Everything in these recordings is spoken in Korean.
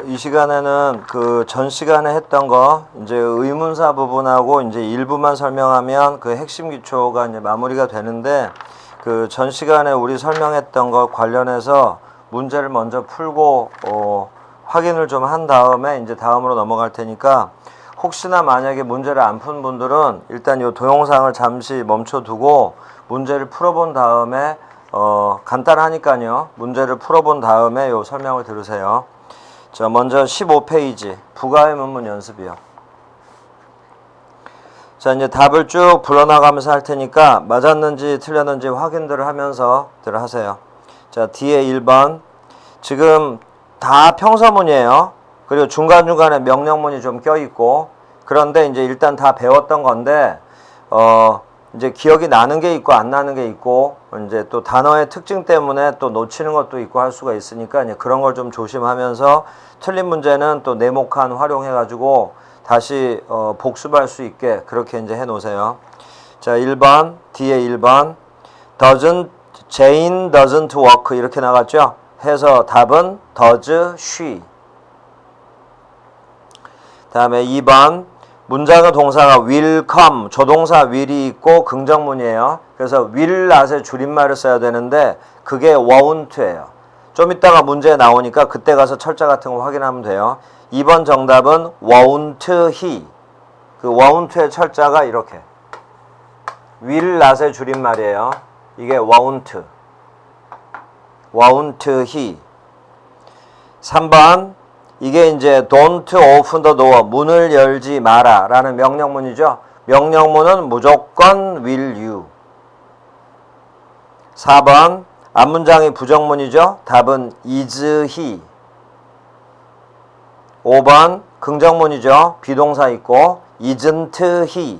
이 시간에는 그 전 시간에 했던 거 이제 의문사 부분하고 이제 일부만 설명하면 그 핵심 기초가 이제 마무리가 되는데, 그 전 시간에 우리 설명했던 거 관련해서 문제를 먼저 풀고 확인을 좀 한 다음에 이제 다음으로 넘어갈 테니까, 혹시나 만약에 문제를 안 푼 분들은 일단 이 동영상을 잠시 멈춰두고 문제를 풀어본 다음에 간단하니까요. 문제를 풀어본 다음에 요 설명을 들으세요. 자, 먼저 15페이지 부가의 문문 연습이요. 자, 이제 답을 쭉 불러나가면서 할 테니까 맞았는지 틀렸는지 확인들을 하면서 하세요. 자, 뒤에 1번 지금 다 평서문이에요. 그리고 중간중간에 명령문이 좀 껴있고, 그런데 이제 일단 다 배웠던 건데 이제 기억이 나는 게 있고 안 나는 게 있고, 이제 또 단어의 특징 때문에 또 놓치는 것도 있고 할 수가 있으니까 이제 그런 걸 좀 조심하면서 틀린 문제는 또 네모칸 활용해 가지고 다시 복습할 수 있게 그렇게 이제 해 놓으세요. 자, 1번 뒤에 1번 Jane doesn't work 이렇게 나갔죠. 해서 답은 does she. 다음에 2번 문장의 동사가 will come, 조동사 will이 있고 긍정문이에요. 그래서 will not의 줄임말을 써야 되는데 그게 won't예요. 좀 이따가 문제에 나오니까 그때 가서 철자 같은 거 확인하면 돼요. 2번 정답은 won't he. 그 won't의 철자가 이렇게 will not의 줄임말이에요. 이게 won't he. 3번 이게 이제 don't open the door, 문을 열지 마라 라는 명령문이죠. 명령문은 무조건 will you. 4번 앞문장이 부정문이죠. 답은 is he. 5번 긍정문이죠. 비동사 있고 isn't he.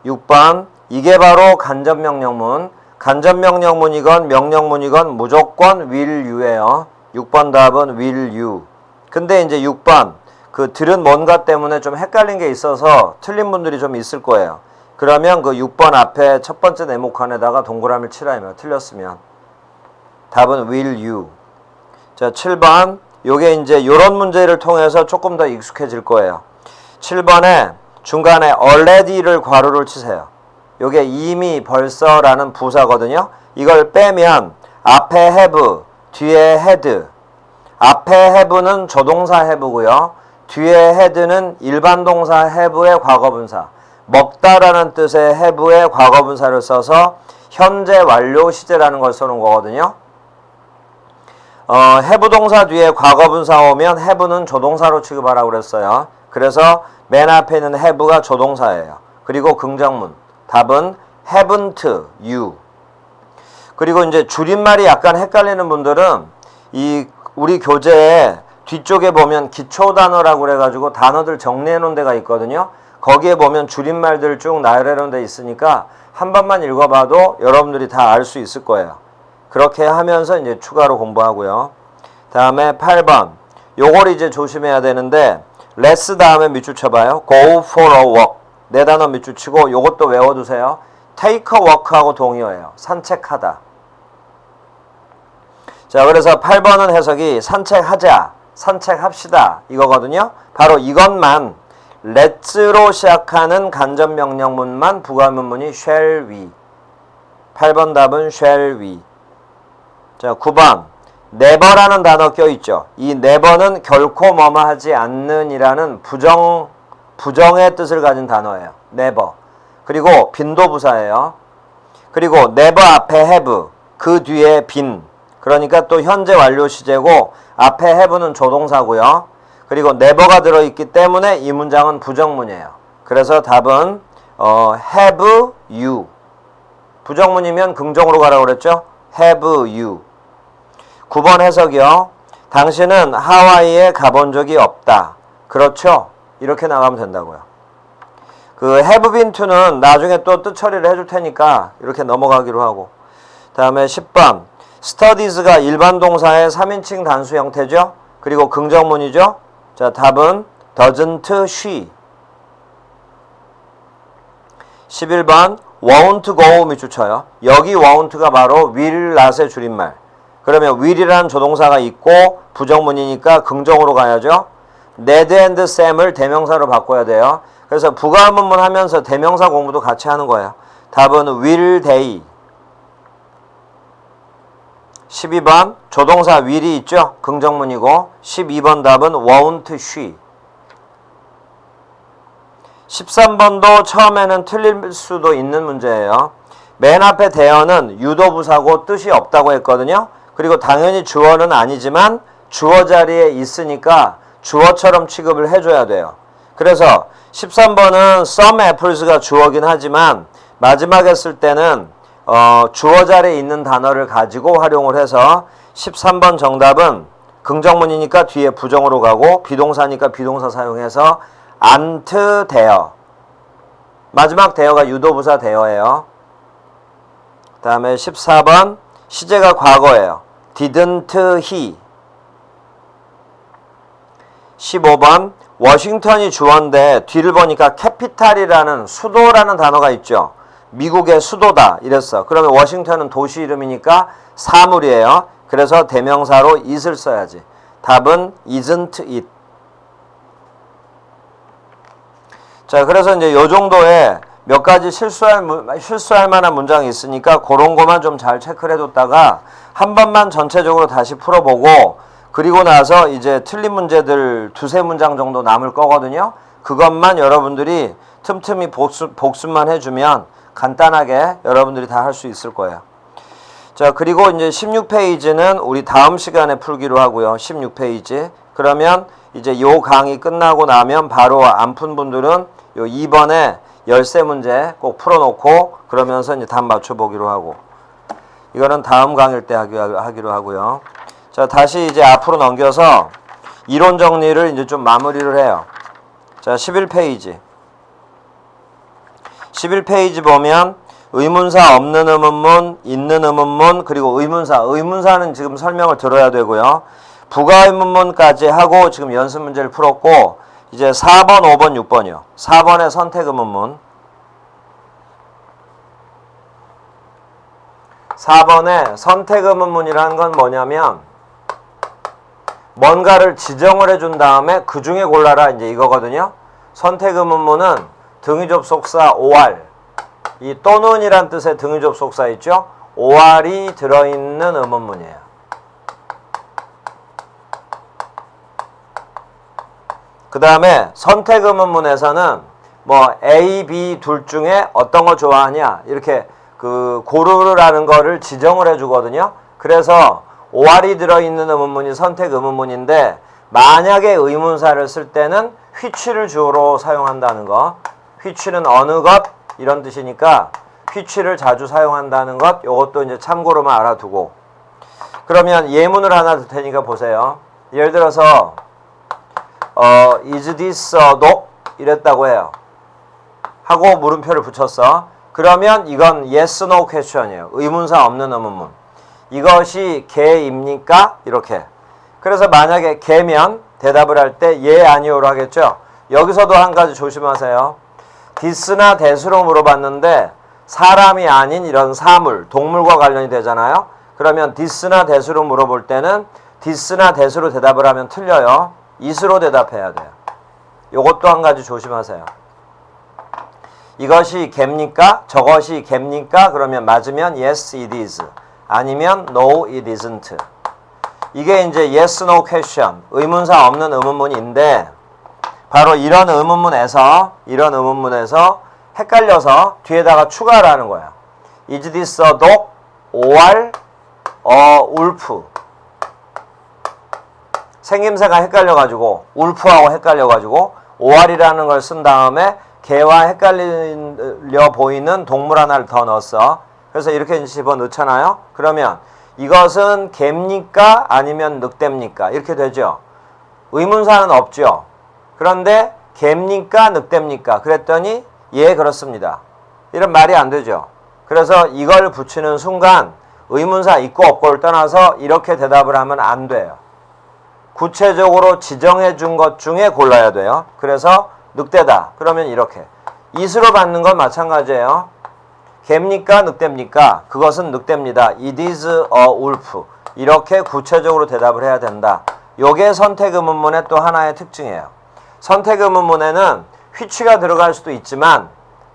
6번 이게 바로 간접명령문. 간접명령문이건 명령문이건 무조건 will you예요. 6번 답은 will you. 근데 이제 6번 그 들은 뭔가 때문에 좀 헷갈린 게 있어서 틀린 분들이 좀 있을 거예요. 그러면 그 6번 앞에 첫 번째 네모칸에다가 동그라미를 칠하면 틀렸으면 답은 will you. 자, 7번 요게 이제 요런 문제를 통해서 조금 더 익숙해질 거예요. 7번에 중간에 already를 괄호를 치세요. 요게 이미 벌써라는 부사거든요. 이걸 빼면 앞에 have, 뒤에 had. 앞에 have는 조동사 have고요. 뒤에 had는 일반 동사 have의 과거분사. 먹다라는 뜻의 have의 과거분사를 써서 현재 완료 시제라는 걸 써놓은 거거든요. have 동사 뒤에 과거분사 오면 have는 조동사로 취급하라고 그랬어요. 그래서 맨 앞에 있는 have가 조동사예요. 그리고 긍정문. 답은 haven't you. 그리고 이제 줄임말이 약간 헷갈리는 분들은 우리 교재에 뒤쪽에 보면 기초 단어라고 그래가지고 단어들 정리해 놓은 데가 있거든요. 거기에 보면 줄임말들 쭉 나열해 놓은 데 있으니까 한 번만 읽어봐도 여러분들이 다 알 수 있을 거예요. 그렇게 하면서 이제 추가로 공부하고요. 다음에 8번. 요걸 이제 조심해야 되는데, let's 다음에 밑줄 쳐봐요. go for a walk. 네 단어 밑줄 치고 요것도 외워두세요. take a walk하고 동의어예요. 산책하다. 자, 그래서 8번은 해석이 산책하자, 산책합시다 이거거든요. 바로 이것만 let's로 시작하는 간접명령문만 부가문문이 shall we. 8번 답은 shall we. 자, 9번 never라는 단어 껴있죠. 이 never는 결코 뭐뭐 하지 않는 이라는 부정의 뜻을 가진 단어예요. never. 그리고 빈도부사예요. 그리고 never 앞에 have, 그 뒤에 빈. 그러니까 또 현재 완료 시제고 앞에 have는 조동사고요. 그리고 never가 들어있기 때문에 이 문장은 부정문이에요. 그래서 답은 have you. 부정문이면 긍정으로 가라고 그랬죠. have you. 9번 해석이요. 당신은 하와이에 가본 적이 없다. 그렇죠? 이렇게 나가면 된다고요. 그 have been to는 나중에 또 뜻 처리를 해줄 테니까 이렇게 넘어가기로 하고. 다음에 10번 studies가 일반 동사의 3인칭 단수 형태죠. 그리고 긍정문이죠. 자, 답은 doesn't she. 11번 won't go 밑줄 쳐요. 여기 won't가 바로 will not의 줄임말. 그러면 will이라는 조동사가 있고 부정문이니까 긍정으로 가야죠. Ned and Sam을 대명사로 바꿔야 돼요. 그래서 부가문문 하면서 대명사 공부도 같이 하는 거예요. 답은 will they. 12번 조동사 will이 있죠. 긍정문이고 12번 답은 won't she. 13번도 처음에는 틀릴 수도 있는 문제예요. 맨 앞에 대어는 유도부사고 뜻이 없다고 했거든요. 그리고 당연히 주어는 아니지만 주어 자리에 있으니까 주어처럼 취급을 해줘야 돼요. 그래서 13번은 some apples가 주어긴 하지만 마지막에 쓸 때는 주어 자리에 있는 단어를 가지고 활용을 해서 13번 정답은 긍정문이니까 뒤에 부정으로 가고 비동사니까 비동사 사용해서 않트 대어. 마지막 대어가 유도부사 대어예요. 그 다음에 14번 시제가 과거예요. didn't he. 15번 워싱턴이 주어인데 뒤를 보니까 캐피탈이라는 수도라는 단어가 있죠. 미국의 수도다 이랬어. 그러면 워싱턴은 도시 이름이니까 사물이에요. 그래서 대명사로 it을 써야지. 답은 isn't it. 자, 그래서 이제 요 정도의 몇 가지 실수할 만한 문장이 있으니까 그런 것만 좀 잘 체크를 해뒀다가 한 번만 전체적으로 다시 풀어보고 그리고 나서 이제 틀린 문제들 두세 문장 정도 남을 거거든요. 그것만 여러분들이 틈틈이 복습만 해주면 간단하게 여러분들이 다 할 수 있을 거예요. 자, 그리고 이제 16페이지는 우리 다음 시간에 풀기로 하고요. 16페이지. 그러면 이제 요 강의 끝나고 나면 바로 안 푼 분들은 요 2번에 열세 문제 꼭 풀어놓고 그러면서 이제 답 맞춰보기로 하고 이거는 다음 강의 때 하기로 하고요. 자, 다시 이제 앞으로 넘겨서 이론 정리를 이제 좀 마무리를 해요. 자, 11페이지. 11페이지 보면 의문사 없는 의문문, 있는 의문문, 그리고 의문사는 지금 설명을 들어야 되고요. 부가의문문까지 하고 지금 연습 문제를 풀었고 이제 4번, 5번, 6번이요. 4번의 선택 의문문. 4번의 선택 의문문이라는 건 뭐냐면 뭔가를 지정을 해준 다음에 그 중에 골라라 이제 이거거든요. 선택 의문문은 등위접속사 or 이 또는이란 뜻의 등위접속사 있죠. or이 들어있는 의문문이에요. 그 다음에 선택 의문문에서는 뭐 A, B 둘 중에 어떤 거 좋아하냐 이렇게 그 고르라는 거를 지정을 해주거든요. 그래서 or이 들어있는 의문문이 선택 의문문인데 만약에 의문사를 쓸 때는 which를 주어로 사용한다는 거. which는 어느 것 이런 뜻이니까 which를 자주 사용한다는 것 요것도 이제 참고로만 알아두고 그러면 예문을 하나 줄 테니까 보세요. 예를 들어서 is this a dog? 이랬다고 해요. 하고 물음표를 붙였어. 그러면 이건 yes, no question이에요. 의문사 없는 의문문. 이것이 개입니까? 이렇게. 그래서 만약에 개면 대답을 할 때 예, 아니오로 하겠죠. 여기서도 한 가지 조심하세요. this나 that으로 물어봤는데 사람이 아닌 이런 사물, 동물과 관련이 되잖아요. 그러면 this나 that으로 물어볼 때는 this나 that으로 대답을 하면 틀려요. it으로 대답해야 돼요. 요것도 한 가지 조심하세요. 이것이 개입니까? 저것이 개입니까? 그러면 맞으면 yes, it is. 아니면 no, it isn't. 이게 이제 yes, no question, 의문사 없는 의문문인데 바로 이런 의문문에서 헷갈려서 뒤에다가 추가를 하는 거야. Is this a dog or a wolf? 생김새가 헷갈려가지고 울프하고 헷갈려가지고 or이라는 걸 쓴 다음에 개와 헷갈려 보이는 동물 하나를 더 넣었어. 그래서 이렇게 집어넣잖아요. 그러면 이것은 개입니까? 아니면 늑대입니까? 이렇게 되죠. 의문사는 없죠. 그런데 개입니까? 늑대입니까? 그랬더니 예, 그렇습니다. 이런 말이 안 되죠. 그래서 이걸 붙이는 순간 의문사 있고 없고를 떠나서 이렇게 대답을 하면 안 돼요. 구체적으로 지정해 준 것 중에 골라야 돼요. 그래서 늑대다. 그러면 이렇게. it으로 받는 건 마찬가지예요. 개입니까? 늑대입니까? 그것은 늑대입니다. It is a wolf. 이렇게 구체적으로 대답을 해야 된다. 요게 선택의문문의 또 하나의 특징이에요. 선택의문문에는 which가 들어갈 수도 있지만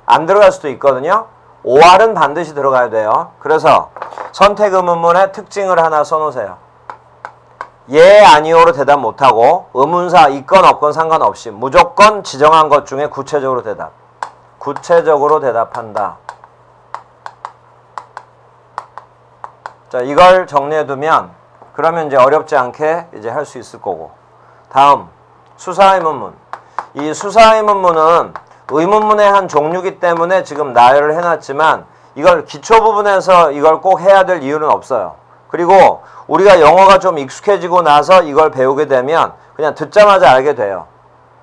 안 들어갈 수도 있거든요. or은 반드시 들어가야 돼요. 그래서 선택의문문의 특징을 하나 써놓으세요. 예, 아니오로 대답 못하고 의문사 있건 없건 상관없이 무조건 지정한 것 중에 구체적으로 대답. 구체적으로 대답한다. 자, 이걸 정리해두면 그러면 이제 어렵지 않게 이제 할 수 있을 거고. 다음, 수사의문문. 이 수사의문문은 의문문의 한 종류이기 때문에 지금 나열을 해놨지만 이걸 기초 부분에서 이걸 꼭 해야 될 이유는 없어요. 그리고 우리가 영어가 좀 익숙해지고 나서 이걸 배우게 되면 그냥 듣자마자 알게 돼요.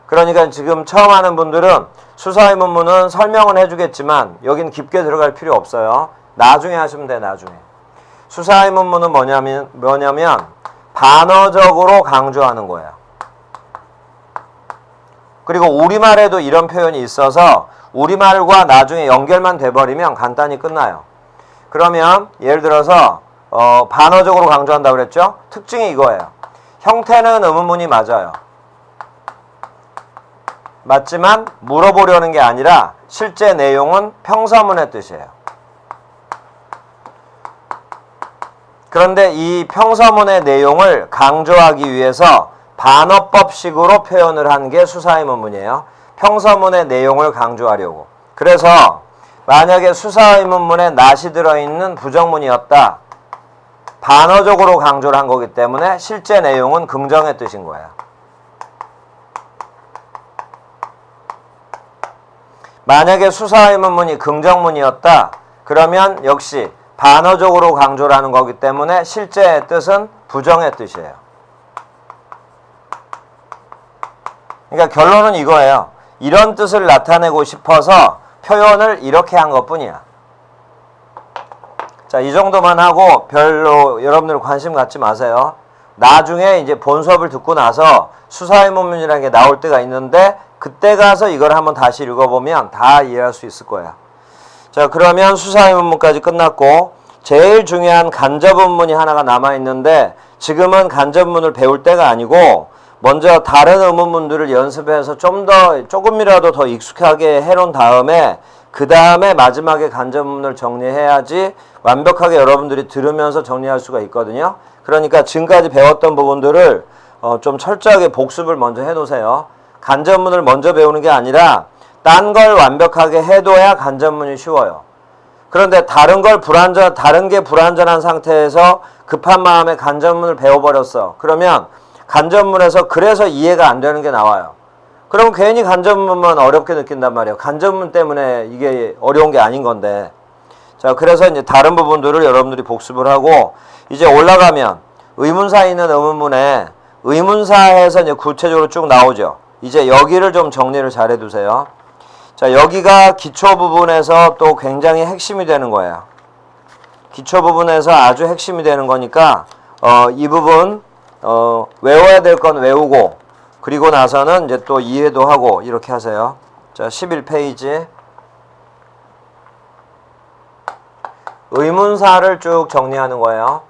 그러니까 지금 처음 하는 분들은 수사의문문은 설명은 해주겠지만 여긴 깊게 들어갈 필요 없어요. 나중에 하시면 돼요. 나중에. 수사의문문은 뭐냐면 반어적으로 강조하는 거예요. 그리고 우리말에도 이런 표현이 있어서 우리말과 나중에 연결만 돼버리면 간단히 끝나요. 그러면 예를 들어서 반어적으로 강조한다고 그랬죠? 특징이 이거예요. 형태는 의문문이 맞아요. 맞지만 물어보려는 게 아니라 실제 내용은 평서문의 뜻이에요. 그런데 이 평서문의 내용을 강조하기 위해서 반어법식으로 표현을 한 게 수사의문문이에요. 평서문의 내용을 강조하려고. 그래서 만약에 수사의문문에 not이 들어있는 부정문이었다. 반어적으로 강조를 한 거기 때문에 실제 내용은 긍정의 뜻인 거예요. 만약에 수사의문문이 긍정문이었다. 그러면 역시 반어적으로 강조를 하는 거기 때문에 실제 뜻은 부정의 뜻이에요. 그러니까 결론은 이거예요. 이런 뜻을 나타내고 싶어서 표현을 이렇게 한 것뿐이야. 자, 이 정도만 하고 별로 여러분들 관심 갖지 마세요. 나중에 이제 본 수업을 듣고 나서 수사의문문이라는 게 나올 때가 있는데 그때 가서 이걸 한번 다시 읽어보면 다 이해할 수 있을 거야. 자, 그러면 수사의문문까지 끝났고 제일 중요한 간접의문문이 하나가 남아있는데 지금은 간접문을 배울 때가 아니고 먼저 다른 의문문들을 연습해서 조금이라도 더 익숙하게 해놓은 다음에 그 다음에 마지막에 간접문을 정리해야지 완벽하게 여러분들이 들으면서 정리할 수가 있거든요. 그러니까 지금까지 배웠던 부분들을 좀 철저하게 복습을 먼저 해놓으세요. 간접문을 먼저 배우는 게 아니라 딴 걸 완벽하게 해둬야 간접문이 쉬워요. 그런데 다른 게 불완전한 상태에서 급한 마음에 간접문을 배워버렸어. 그러면 간접문에서 그래서 이해가 안 되는 게 나와요. 그럼 괜히 간접문만 어렵게 느낀단 말이에요. 간접문 때문에 이게 어려운 게 아닌 건데. 자, 그래서 이제 다른 부분들을 여러분들이 복습을 하고 이제 올라가면 의문사에 있는 의문문에 의문사에서 이제 구체적으로 쭉 나오죠. 이제 여기를 좀 정리를 잘 해두세요. 자, 여기가 기초 부분에서 또 굉장히 핵심이 되는 거예요. 기초 부분에서 아주 핵심이 되는 거니까 이 부분 외워야 될 건 외우고 그리고 나서는 이제 또 이해도 하고 이렇게 하세요. 자, 11페이지 의문사를 쭉 정리하는 거예요.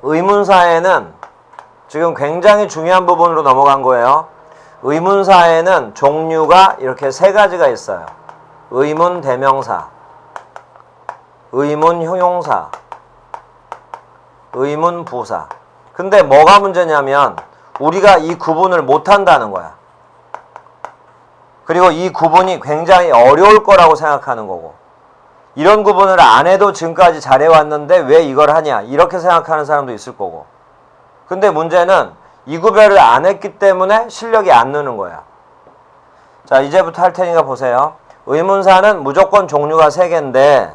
의문사에는 지금 굉장히 중요한 부분으로 넘어간 거예요. 의문사에는 종류가 이렇게 세 가지가 있어요. 의문 대명사, 의문 형용사, 의문 부사. 근데 뭐가 문제냐면 우리가 이 구분을 못한다는 거야. 그리고 이 구분이 굉장히 어려울 거라고 생각하는 거고 이런 구분을 안 해도 지금까지 잘해왔는데 왜 이걸 하냐 이렇게 생각하는 사람도 있을 거고 근데 문제는 이 구별을 안 했기 때문에 실력이 안 느는 거야. 자, 이제부터 할 테니까 보세요. 의문사는 무조건 종류가 3개인데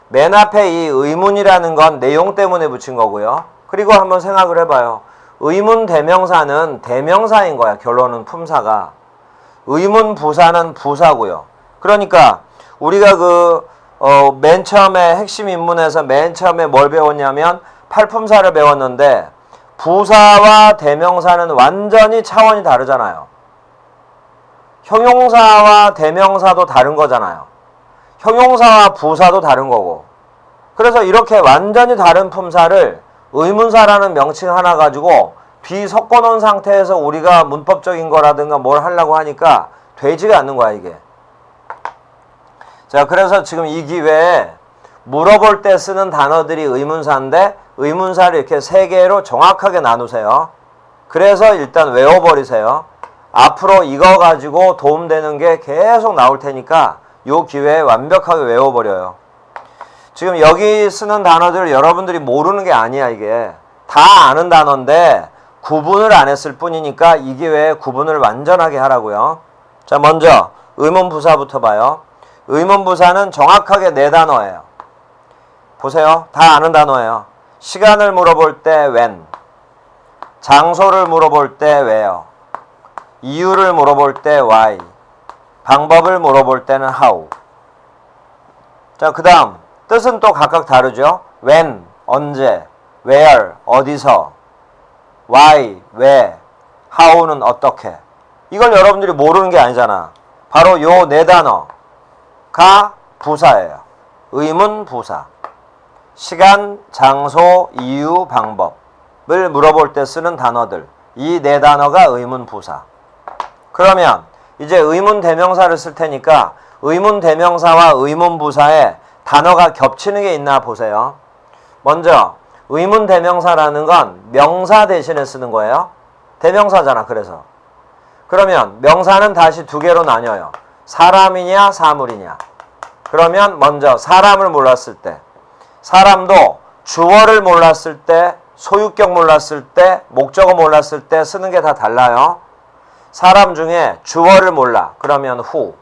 맨 앞에 이 의문이라는 건 내용 때문에 붙인 거고요. 그리고 한번 생각을 해봐요. 의문 대명사는 대명사인 거야. 결론은 품사가. 의문 부사는 부사고요. 그러니까 우리가 맨 처음에 핵심 인문에서 맨 처음에 뭘 배웠냐면 팔품사를 배웠는데 부사와 대명사는 완전히 차원이 다르잖아요. 형용사와 대명사도 다른 거잖아요. 형용사와 부사도 다른 거고. 그래서 이렇게 완전히 다른 품사를 의문사라는 명칭 하나 가지고 뒤섞어 놓은 상태에서 우리가 문법적인 거라든가 뭘 하려고 하니까 되지가 않는 거야, 이게. 자, 그래서 지금 이 기회에 물어볼 때 쓰는 단어들이 의문사인데 의문사를 이렇게 세 개로 정확하게 나누세요. 그래서 일단 외워버리세요. 앞으로 이거 가지고 도움되는 게 계속 나올 테니까 이 기회에 완벽하게 외워버려요. 지금 여기 쓰는 단어들 여러분들이 모르는 게 아니야, 이게. 다 아는 단어인데 구분을 안 했을 뿐이니까 이 기회에 구분을 완전하게 하라고요. 자, 먼저 의문부사부터 봐요. 의문부사는 정확하게 네 단어예요. 보세요. 다 아는 단어예요. 시간을 물어볼 때 when, 장소를 물어볼 때 where, 이유를 물어볼 때 why, 방법을 물어볼 때는 how. 자, 그 다음 뜻은 또 각각 다르죠. when, 언제, where, 어디서, why, 왜, how는 어떻게. 이걸 여러분들이 모르는 게 아니잖아. 바로 요 네 단어가 부사예요. 의문부사. 시간, 장소, 이유, 방법을 물어볼 때 쓰는 단어들. 이 네 단어가 의문부사. 그러면 이제 의문대명사를 쓸 테니까 의문대명사와 의문부사에 단어가 겹치는 게 있나 보세요. 먼저 의문대명사라는 건 명사 대신에 쓰는 거예요. 대명사잖아, 그래서. 그러면 명사는 다시 두 개로 나뉘어요. 사람이냐 사물이냐. 그러면 먼저 사람을 몰랐을 때, 사람도 주어를 몰랐을 때, 소유격 몰랐을 때, 목적어 몰랐을 때 쓰는 게 다 달라요. 사람 중에 주어를 몰라. 그러면 who.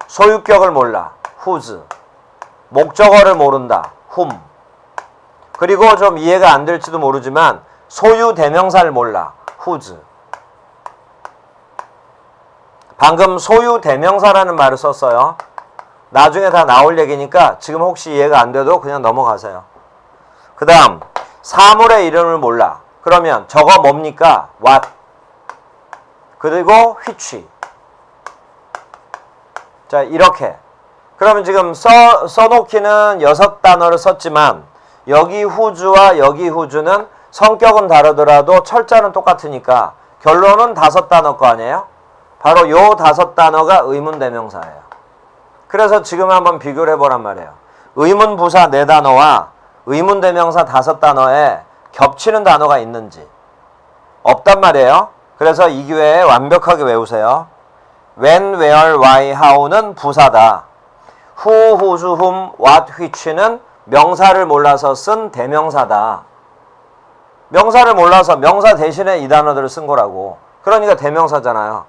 소유격을 몰라. whose. 목적어를 모른다. whom. 그리고 좀 이해가 안 될지도 모르지만 소유 대명사를 몰라. whose. 방금 소유 대명사라는 말을 썼어요. 나중에 다 나올 얘기니까 지금 혹시 이해가 안 돼도 그냥 넘어가세요. 그 다음 사물의 이름을 몰라. 그러면 저거 뭡니까? what. 그리고 which. 자, 이렇게. 그러면 지금 써놓기는 6단어를 썼지만 여기 whose와 여기 whose는 성격은 다르더라도 철자는 똑같으니까 결론은 5단어 거 아니에요? 바로 요 5단어가 의문대명사예요. 그래서 지금 한번 비교를 해보란 말이에요. 의문부사 4단어와 의문대명사 5단어에 겹치는 단어가 있는지 없단 말이에요. 그래서 이 기회에 완벽하게 외우세요. when, where, why, how는 부사다. who, whose, whom, what, which는 명사를 몰라서 쓴 대명사다. 명사를 몰라서 명사 대신에 이 단어들을 쓴 거라고. 그러니까 대명사잖아요.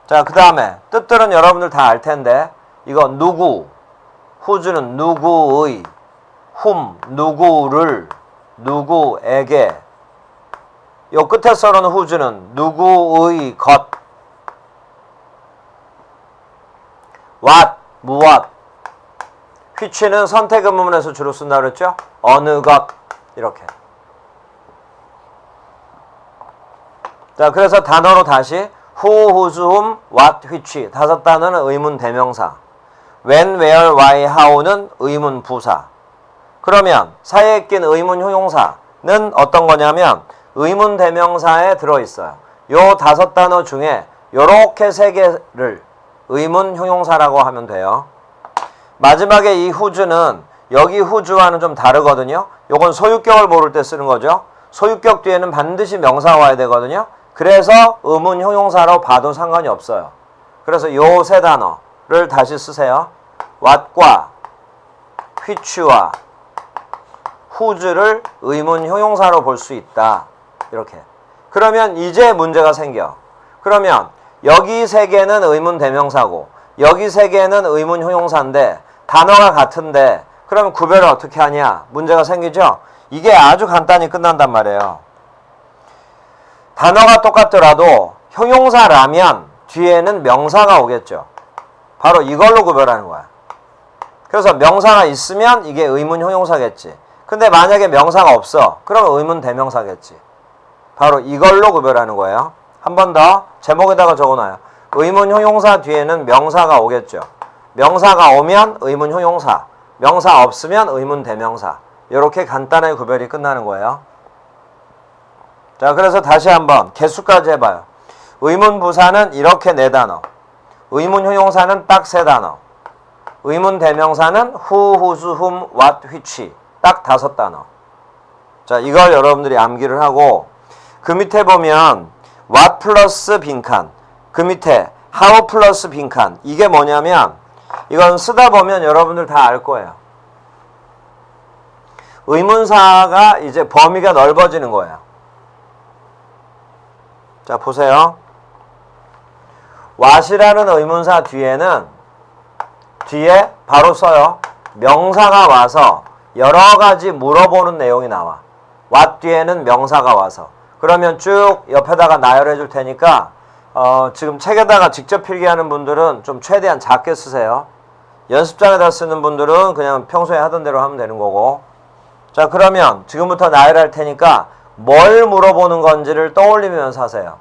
자, 그 다음에 뜻들은 여러분들 다 알 텐데 이거 누구, whose는 누구의, whom, 누구를, 누구에게. 요 끝에 써놓은 whose는 누구의 것, what, 무엇. which는 선택 의문문에서 주로 쓴다 그랬죠? 어느 것. 이렇게. 자, 그래서 단어로 다시 who, whose, whom, what, which 5단어는 의문 대명사. when, where, why, how는 의문 부사. 그러면 사이에 낀 의문 형용사는 어떤 거냐면 의문 대명사에 들어있어요. 요 5단어 중에 요렇게 3개를 의문 형용사라고 하면 돼요. 마지막에 이 whose는 여기 whose와는 좀 다르거든요. 요건 소유격을 모를 때 쓰는 거죠. 소유격 뒤에는 반드시 명사가 와야 되거든요. 그래서 의문 형용사로 봐도 상관이 없어요. 그래서 요 3단어를 다시 쓰세요. what과 which와 whose를 의문 형용사로 볼 수 있다. 이렇게. 그러면 이제 문제가 생겨. 그러면 여기 3개는 의문 대명사고 여기 3개는 의문 형용사인데 단어가 같은데 그러면 구별을 어떻게 하냐? 문제가 생기죠? 이게 아주 간단히 끝난단 말이에요. 단어가 똑같더라도 형용사라면 뒤에는 명사가 오겠죠. 바로 이걸로 구별하는 거야. 그래서 명사가 있으면 이게 의문 형용사겠지. 근데 만약에 명사가 없어. 그럼 의문 대명사겠지. 바로 이걸로 구별하는 거예요. 한 번 더 제목에다가 적어놔요. 의문 형용사 뒤에는 명사가 오겠죠. 명사가 오면 의문 형용사. 명사 없으면 의문 대명사. 이렇게 간단하게 구별이 끝나는 거예요. 자, 그래서 다시 한번 개수까지 해봐요. 의문 부사는 이렇게 4단어. 의문 형용사는 딱 3단어. 의문 대명사는 who, whose, whom, what, which 딱 5단어. 자, 이걸 여러분들이 암기를 하고 그 밑에 보면 what 플러스 빈칸, 그 밑에 how 플러스 빈칸. 이게 뭐냐면 이건 쓰다 보면 여러분들 다 알 거예요. 의문사가 이제 범위가 넓어지는 거예요. 자, 보세요. what이라는 의문사 뒤에 바로 써요. 명사가 와서 여러 가지 물어보는 내용이 나와. what 뒤에는 명사가 와서. 그러면 쭉 옆에다가 나열해 줄 테니까 지금 책에다가 직접 필기하는 분들은 좀 최대한 작게 쓰세요. 연습장에다 쓰는 분들은 그냥 평소에 하던 대로 하면 되는 거고. 자, 그러면 지금부터 나열할 테니까 뭘 물어보는 건지를 떠올리면서 하세요.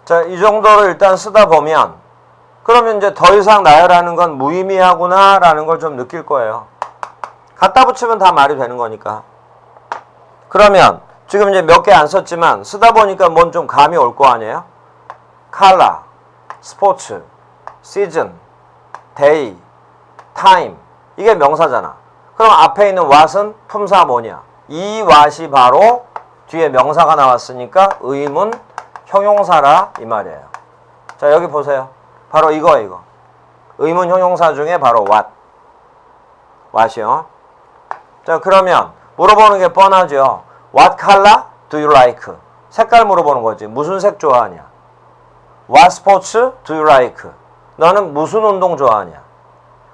자, 이 정도로 일단 쓰다 보면 그러면 이제 더 이상 나열하는 건 무의미하구나 라는 걸 좀 느낄 거예요. 갖다 붙이면 다 말이 되는 거니까. 그러면 지금 이제 몇 개 안 썼지만 쓰다 보니까 뭔 좀 감이 올 거 아니에요? 컬러, 스포츠, 시즌, 데이, 타임. 이게 명사잖아. 그럼 앞에 있는 what은 품사 뭐냐? 이 what이 바로 뒤에 명사가 나왔으니까 의문 형용사라 이 말이에요. 자, 여기 보세요. 바로 이거. 의문 형용사 중에 바로 what이요. 자, 그러면 물어보는 게 뻔하죠. What color do you like? 색깔 물어보는 거지. 무슨 색 좋아하냐? What sports do you like? 너는 무슨 운동 좋아하냐?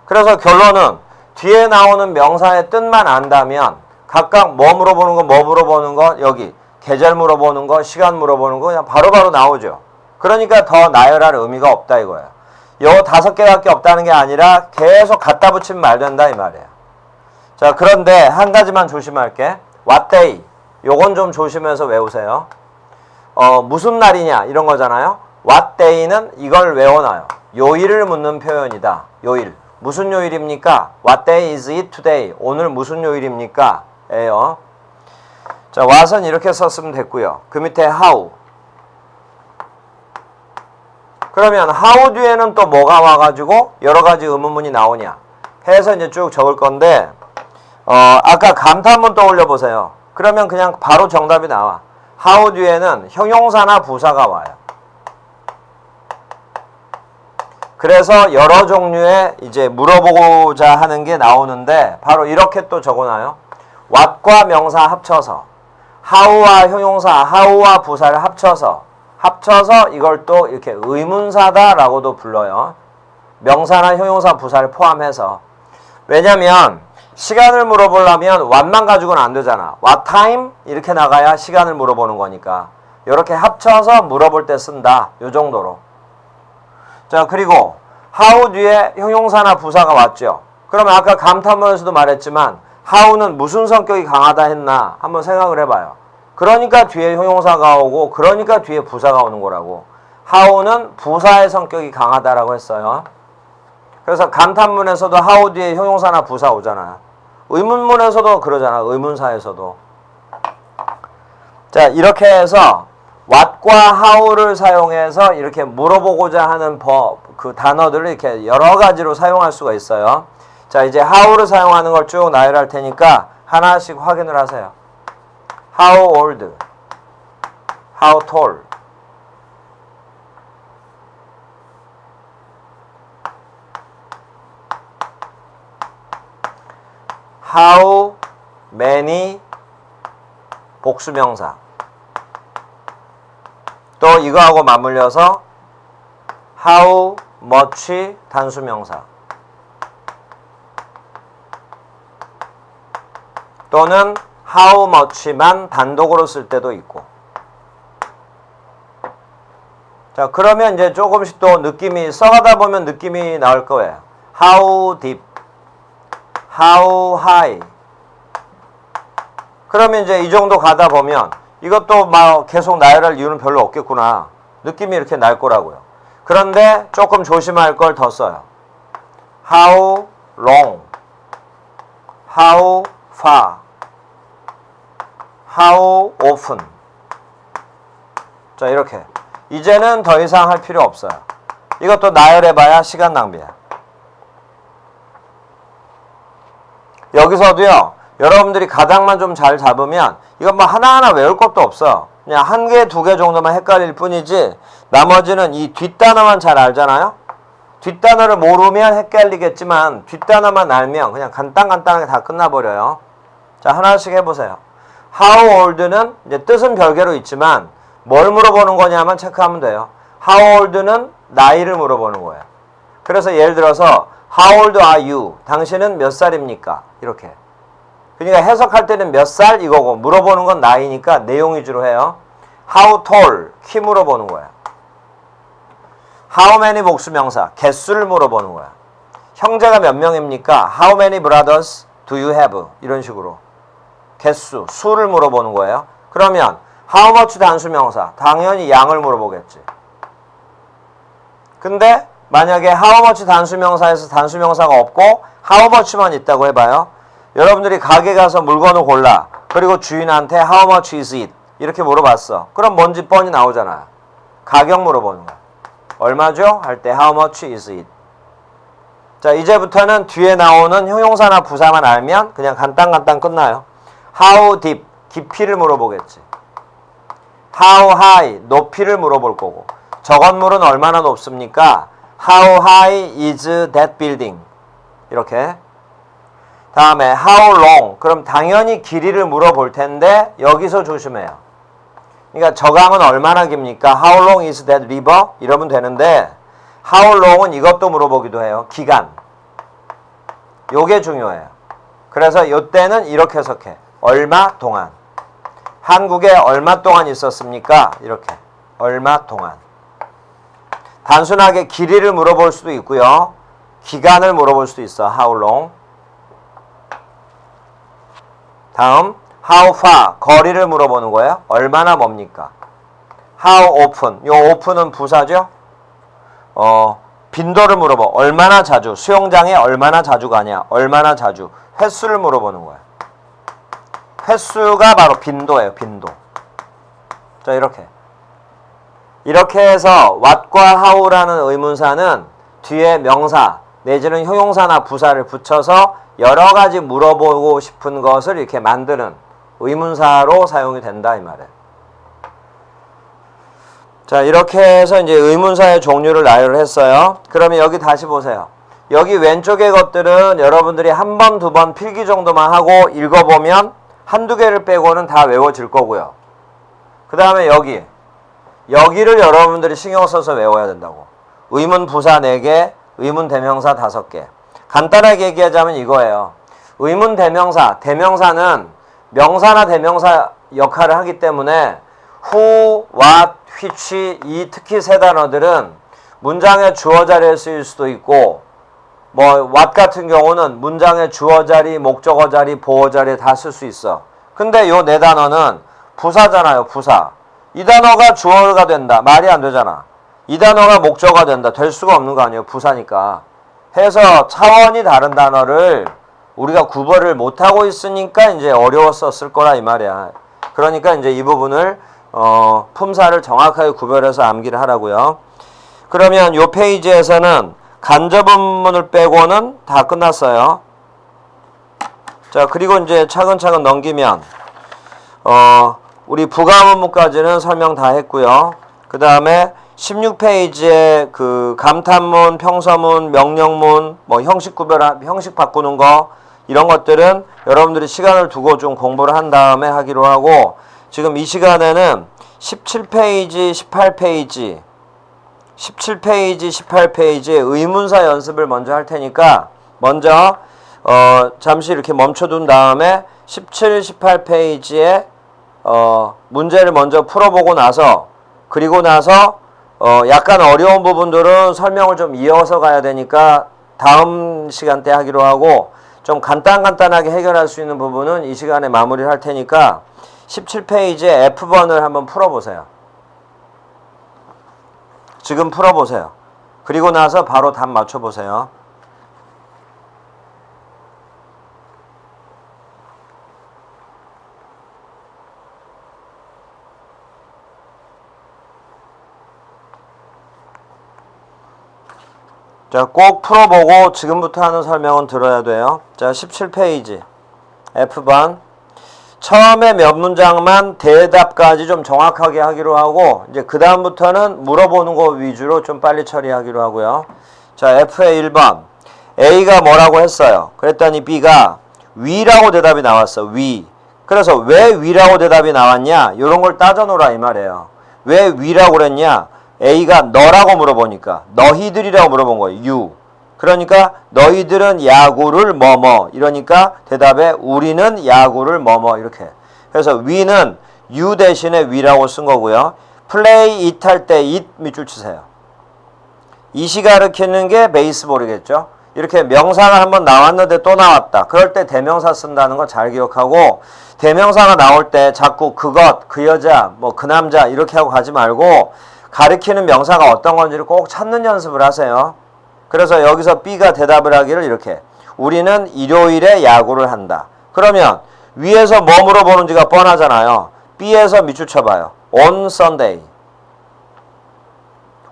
그래서 결론은 뒤에 나오는 명사의 뜻만 안다면 각각 뭐 물어보는 거 여기 계절 물어보는 거, 시간 물어보는 거 그냥 바로바로 나오죠. 그러니까 더 나열할 의미가 없다 이거예요. 요 5개밖에 없다는 게 아니라 계속 갖다 붙이면 말 된다 이 말이에요. 자, 그런데 한 가지만 조심할게. What day? 요건 좀 조심해서 외우세요. 무슨 날이냐 이런 거잖아요. What day는 이걸 외워놔요. 요일을 묻는 표현이다. 요일. 무슨 요일입니까? What day is it today? 오늘 무슨 요일입니까? 에요. 자, what은 이렇게 썼으면 됐고요. 그 밑에 how. 그러면 how 뒤에는 또 뭐가 와가지고 여러 가지 의문문이 나오냐 해서 이제 쭉 적을 건데 아까 감탄문 떠올려 보세요. 그러면 그냥 바로 정답이 나와. how 뒤에는 형용사나 부사가 와요. 그래서 여러 종류의 이제 물어보고자 하는 게 나오는데 바로 이렇게 또 적어놔요. what과 명사 합쳐서 how와 형용사, how와 부사를 합쳐서 이걸 또 이렇게 의문사다라고도 불러요. 명사나 형용사, 부사를 포함해서. 왜냐면 시간을 물어보려면 what만 가지고는 안 되잖아. what time 이렇게 나가야 시간을 물어보는 거니까 이렇게 합쳐서 물어볼 때 쓴다. 요 정도로. 자, 그리고 how 뒤에 형용사나 부사가 왔죠. 그러면 아까 감탄문에서도 말했지만 how는 무슨 성격이 강하다 했나 한번 생각을 해봐요. 그러니까 뒤에 형용사가 오고 그러니까 뒤에 부사가 오는 거라고. how는 부사의 성격이 강하다라고 했어요. 그래서 감탄문에서도 how 뒤에 형용사나 부사 오잖아요. 의문문에서도 그러잖아. 의문사에서도. 자, 이렇게 해서 what과 how를 사용해서 이렇게 물어보고자 하는 그 단어들을 이렇게 여러 가지로 사용할 수가 있어요. 자, 이제 how를 사용하는 걸 쭉 나열할 테니까 하나씩 확인을 하세요. How old? How tall? How many? 복수명사. 또 이거하고 맞물려서 How much? 단수명사. 또는 how much만 단독으로 쓸 때도 있고. 자, 그러면 이제 조금씩 또 느낌이 써가다 보면 느낌이 나올 거예요. how deep, how high. 그러면 이제 이 정도 가다 보면 이것도 막 계속 나열할 이유는 별로 없겠구나. 느낌이 이렇게 날 거라고요. 그런데 조금 조심할 걸 더 써요. how long, how far, how often. 자, 이렇게. 이제는 더 이상 할 필요 없어요. 이것도 나열해봐야 시간 낭비야. 여기서도요, 여러분들이 가닥만 좀 잘 잡으면 이건 뭐 하나하나 외울 것도 없어. 그냥 한 개, 두 개 정도만 헷갈릴 뿐이지 나머지는 이 뒷단어만 잘 알잖아요. 뒷단어를 모르면 헷갈리겠지만 뒷단어만 알면 그냥 간단하게 다 끝나버려요. 자, 하나씩 해보세요. How old는 이제 뜻은 별개로 있지만 뭘 물어보는 거냐만 체크하면 돼요. How old는 나이를 물어보는 거예요. 그래서 예를 들어서 How old are you? 당신은 몇 살입니까? 이렇게. 그러니까 해석할 때는 몇 살 이거고 물어보는 건 나이니까 내용 위주로 해요. How tall? 키 물어보는 거야. How many 복수명사? 개수를 물어보는 거야. 형제가 몇 명입니까? How many brothers do you have? 이런 식으로. 개수, 수를 물어보는 거예요. 그러면 how much 단수명사? 당연히 양을 물어보겠지. 근데 만약에 how much 단수명사에서 단수명사가 없고 how much만 있다고 해봐요. 여러분들이 가게 가서 물건을 골라. 그리고 주인한테 how much is it? 이렇게 물어봤어. 그럼 뭔지 뻔히 나오잖아. 가격 물어보는 거야. 얼마죠? 할 때 how much is it? 자, 이제부터는 뒤에 나오는 형용사나 부사만 알면 그냥 간단 끝나요. how deep? 깊이를 물어보겠지. how high? 높이를 물어볼 거고. 저 건물은 얼마나 높습니까? how high is that building? 이렇게. 다음에 how long? 그럼 당연히 길이를 물어볼 텐데 여기서 조심해요. 그러니까 저 강은 얼마나 깁니까? How long is that river? 이러면 되는데 how long은 이것도 물어보기도 해요. 기간. 요게 중요해요. 그래서 요때는 이렇게 해석해. 얼마 동안. 한국에 얼마 동안 있었습니까? 이렇게. 얼마 동안. 단순하게 길이를 물어볼 수도 있고요. 기간을 물어볼 수도 있어. How long? 다음 how far? 거리를 물어보는 거예요. 얼마나 멉니까? how often? 요 often은 부사죠. 빈도를 물어봐. 얼마나 자주? 수영장에 얼마나 자주 가냐? 얼마나 자주? 횟수를 물어보는 거예요. 횟수가 바로 빈도예요. 빈도. 자, 이렇게 해서 what과 how라는 의문사는 뒤에 명사 내지는 형용사나 부사를 붙여서 여러 가지 물어보고 싶은 것을 이렇게 만드는 의문사로 사용이 된다 이 말이에요. 자, 이렇게 해서 이제 의문사의 종류를 나열을 했어요. 그러면 여기 다시 보세요. 여기 왼쪽의 것들은 여러분들이 한 번, 두 번 필기 정도만 하고 읽어보면 한두 개를 빼고는 다 외워질 거고요. 그 다음에 여기를 여러분들이 신경 써서 외워야 된다고. 의문 부사 4개, 의문 대명사 5개. 간단하게 얘기하자면 이거예요. 의문 대명사는 명사나 대명사 역할을 하기 때문에 who, what, which 이 특히 세 단어들은 문장의 주어 자리에 쓰일 수도 있고 뭐 what 같은 경우는 문장의 주어 자리, 목적어 자리, 보어 자리에 다 쓸 수 있어. 근데 요 네 단어는 부사잖아요. 부사. 이 단어가 주어가 된다. 말이 안 되잖아. 이 단어가 목적어가 된다. 될 수가 없는 거 아니에요. 부사니까. 해서 차원이 다른 단어를 우리가 구별을 못하고 있으니까 이제 어려웠었을 거라 이 말이야. 그러니까 이제 이 부분을 품사를 정확하게 구별해서 암기를 하라고요. 그러면 요 페이지에서는 간접문문을 빼고는 다 끝났어요. 자, 그리고 이제 차근차근 넘기면 우리 부가문문까지는 설명 다 했고요. 그 다음에 16페이지에 그 감탄문, 평서문, 명령문, 뭐 형식 바꾸는 거 이런 것들은 여러분들이 시간을 두고 좀 공부를 한 다음에 하기로 하고 지금 이 시간에는 17페이지, 18페이지의 의문사 연습을 먼저 할 테니까 먼저 잠시 이렇게 멈춰둔 다음에 17, 18페이지에 문제를 먼저 풀어보고 나서 그리고 나서 약간 어려운 부분들은 설명을 좀 이어서 가야 되니까 다음 시간대 하기로 하고 좀 간단하게 해결할 수 있는 부분은 이 시간에 마무리를 할 테니까 17페이지에 F번을 한번 풀어보세요. 지금 풀어보세요. 그리고 나서 바로 답 맞춰보세요. 자, 꼭 풀어보고 지금부터 하는 설명은 들어야 돼요. 자, 17페이지 F번 처음에 몇 문장만 대답까지 좀 정확하게 하기로 하고 이제 그 다음부터는 물어보는 거 위주로 좀 빨리 처리하기로 하고요. 자, F의 1번 A가 뭐라고 했어요? 그랬더니 B가 위라고 대답이 나왔어. 위. 그래서 왜 위라고 대답이 나왔냐? 이런 걸 따져놓으라 이 말이에요. 왜 위라고 그랬냐? A가 너라고 물어보니까 너희들이라고 물어본 거예요. you. 그러니까 너희들은 야구를 뭐뭐 이러니까 대답에 우리는 야구를 뭐뭐 이렇게. 그래서 we는 you 대신에 we라고 쓴 거고요. play it 할 때 it 밑줄 치세요. it이 가르치는 게 베이스볼이겠죠. 이렇게 명사가 한번 나왔는데 또 나왔다. 그럴 때 대명사 쓴다는 거 잘 기억하고 대명사가 나올 때 자꾸 그것, 그 여자, 뭐 그 남자 이렇게 하고 가지 말고 가리키는 명사가 어떤 건지를 꼭 찾는 연습을 하세요. 그래서 여기서 B가 대답을 하기를 이렇게 우리는 일요일에 야구를 한다. 그러면 위에서 뭐 물어보는지가 뻔하잖아요. B에서 밑줄 쳐봐요. On Sunday.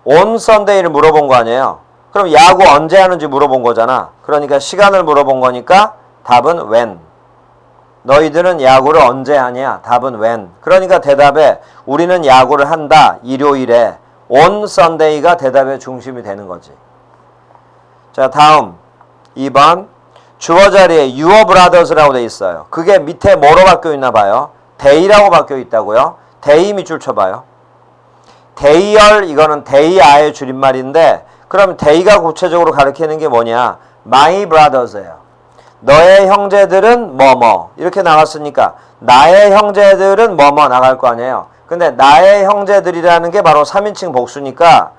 On Sunday를 물어본 거 아니에요. 그럼 야구 언제 하는지 물어본 거잖아. 그러니까 시간을 물어본 거니까 답은 when. 너희들은 야구를 언제 하냐? 답은 when. 그러니까 대답에 우리는 야구를 한다. 일요일에. On Sunday가 대답의 중심이 되는 거지. 자, 다음 2번 주어 자리에 your brothers라고 돼 있어요. 그게 밑에 뭐로 바뀌어 있나 봐요. they라고 바뀌어 있다고요. they 밑줄 쳐봐요. they열 이거는 they are의 줄임말인데 그럼 they가 구체적으로 가리키는 게 뭐냐? my brothers예요. 너의 형제들은 뭐뭐 이렇게 나갔으니까 나의 형제들은 뭐뭐 나갈 거 아니에요. 근데 나의 형제들이라는 게 바로 3인칭 복수니까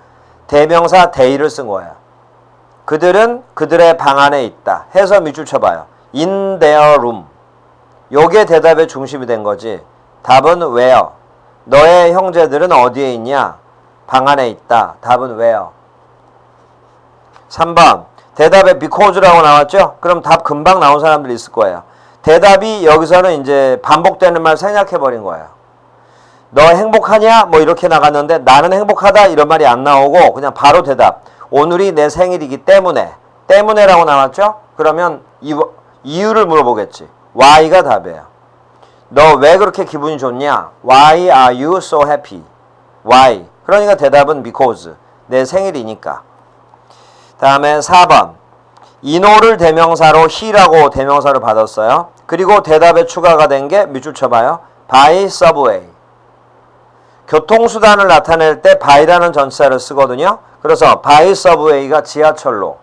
대명사 they를 쓴 거예요. 그들은 그들의 방 안에 있다. 해서 밑줄 쳐봐요. In their room. 요게 대답의 중심이 된 거지. 답은 where. 너의 형제들은 어디에 있냐? 방 안에 있다. 답은 where. 3번. 대답에 because라고 나왔죠? 그럼 답 금방 나온 사람들이 있을 거예요. 대답이 여기서는 이제 반복되는 말 생략해버린 거예요. 너 행복하냐? 뭐 이렇게 나갔는데 나는 행복하다 이런 말이 안 나오고 그냥 바로 대답. 오늘이 내 생일이기 때문에. 때문에라고 나왔죠? 그러면 이유를 물어보겠지. Why가 답이에요. 너 왜 그렇게 기분이 좋냐? Why are you so happy? Why? 그러니까 대답은 because. 내 생일이니까. 다음에 4번. 인호를 대명사로 he라고 대명사를 받았어요. 그리고 대답에 추가가 된 게 밑줄 쳐봐요. by subway. 교통수단을 나타낼 때 by라는 전치사를 쓰거든요. 그래서 by subway가 지하철로.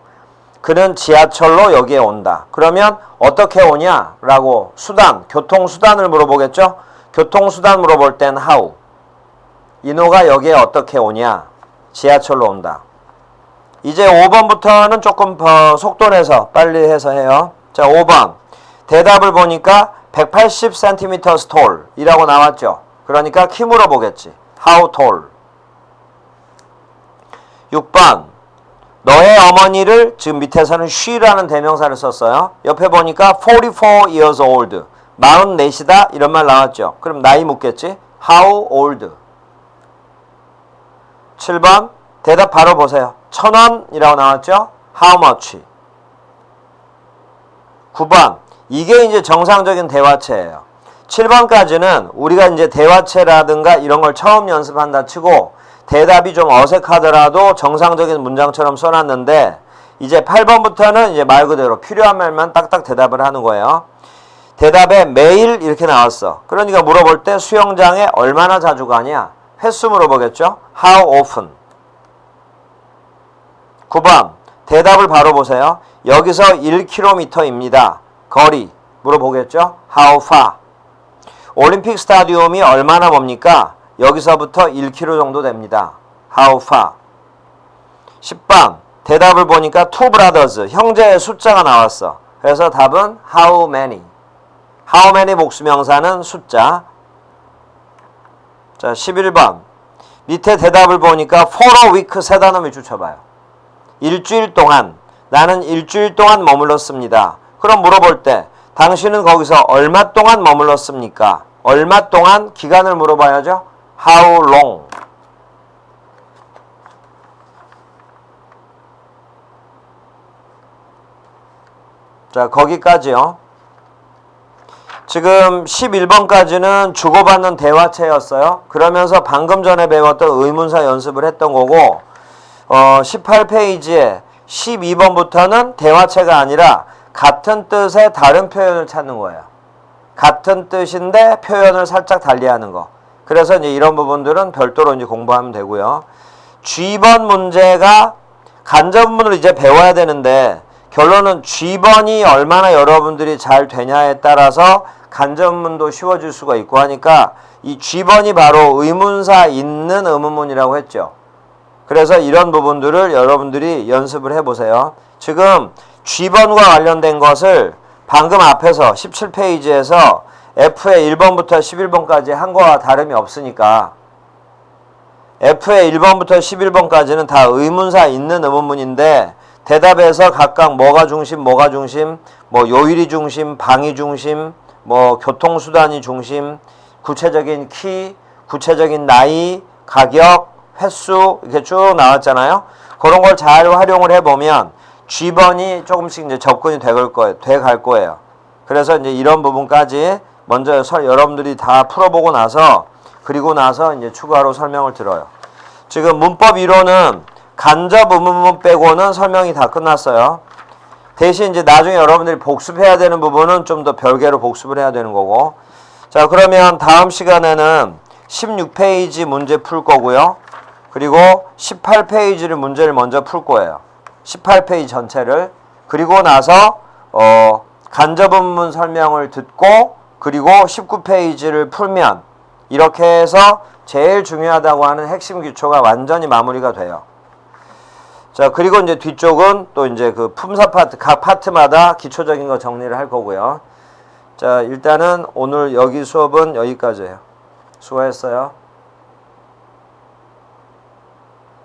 그는 지하철로 여기에 온다. 그러면 어떻게 오냐? 라고 수단, 교통수단을 물어보겠죠? 교통수단 물어볼 땐 how. 인호가 여기에 어떻게 오냐? 지하철로 온다. 이제 5번부터는 조금 속도 내서 빨리 해서 해요. 자, 5번. 대답을 보니까 180cm tall 이라고 나왔죠. 그러니까 키 물어보겠지. How tall? 6번. 너의 어머니를 지금 밑에서는 she라는 대명사를 썼어요. 옆에 보니까 44 years old. 44이다 이런 말 나왔죠. 그럼 나이 묻겠지. How old? 7번. 대답 바로 보세요. 1,000원이라고 나왔죠? How much? 9번. 이게 이제 정상적인 대화체예요. 7번까지는 우리가 이제 대화체라든가 이런 걸 처음 연습한다 치고 대답이 좀 어색하더라도 정상적인 문장처럼 써놨는데 이제 8번부터는 이제 말 그대로 필요한 말만 딱딱 대답을 하는 거예요. 대답에 매일 이렇게 나왔어. 그러니까 물어볼 때 수영장에 얼마나 자주 가냐? 횟수 물어보겠죠? How often? 9번. 대답을 바로 보세요. 여기서 1km입니다. 거리 물어보겠죠? How far? 올림픽 스타디움이 얼마나 멉니까? 여기서부터 1km 정도 됩니다. How far? 10번 대답을 보니까 two brothers 형제의 숫자가 나왔어. 그래서 답은 how many. how many 복수명사는 숫자. 자 11번 밑에 대답을 보니까 for a week 세 단어 밑줄 쳐봐요. 일주일 동안 나는 일주일 동안 머물렀습니다. 그럼 물어볼 때 당신은 거기서 얼마 동안 머물렀습니까? 얼마 동안 기간을 물어봐야죠. How long? 자, 거기까지요. 지금 11번까지는 주고받는 대화체였어요. 그러면서 방금 전에 배웠던 의문사 연습을 했던 거고 18페이지에 12번부터는 대화체가 아니라 같은 뜻의 다른 표현을 찾는 거예요. 같은 뜻인데 표현을 살짝 달리하는 거. 그래서 이제 이런 부분들은 별도로 이제 공부하면 되고요. G번 문제가 간접문을 이제 배워야 되는데 결론은 G번이 얼마나 여러분들이 잘 되냐에 따라서 간접문도 쉬워질 수가 있고 하니까 이 G번이 바로 의문사 있는 의문문이라고 했죠. 그래서 이런 부분들을 여러분들이 연습을 해보세요. 지금 G번과 관련된 것을 방금 앞에서 17페이지에서 F의 1번부터 11번까지 한 거와 다름이 없으니까 F의 1번부터 11번까지는 다 의문사 있는 의문문인데 대답에서 각각 뭐가 중심, 뭐 요일이 중심, 방이 중심, 뭐 교통수단이 중심, 구체적인 키, 구체적인 나이, 가격, 횟수 이렇게 쭉 나왔잖아요. 그런 걸 잘 활용을 해보면 G번이 조금씩 이제 접근이 돼갈 거예요. 그래서 이제 이런 부분까지 먼저 여러분들이 다 풀어보고 나서 그리고 나서 이제 추가로 설명을 들어요. 지금 문법 이론은 간접 의문문 빼고는 설명이 다 끝났어요. 대신 이제 나중에 여러분들이 복습해야 되는 부분은 좀 더 별개로 복습을 해야 되는 거고. 자, 그러면 다음 시간에는 16페이지 문제 풀 거고요. 그리고 18페이지를 문제를 먼저 풀 거예요. 18페이지 전체를. 그리고 나서 간접 의문문 설명을 듣고 그리고 19페이지를 풀면 이렇게 해서 제일 중요하다고 하는 핵심 기초가 완전히 마무리가 돼요. 자, 그리고 이제 뒤쪽은 또 이제 그 품사 파트, 각 파트마다 기초적인 거 정리를 할 거고요. 자, 일단은 오늘 여기 수업은 여기까지예요. 수고했어요.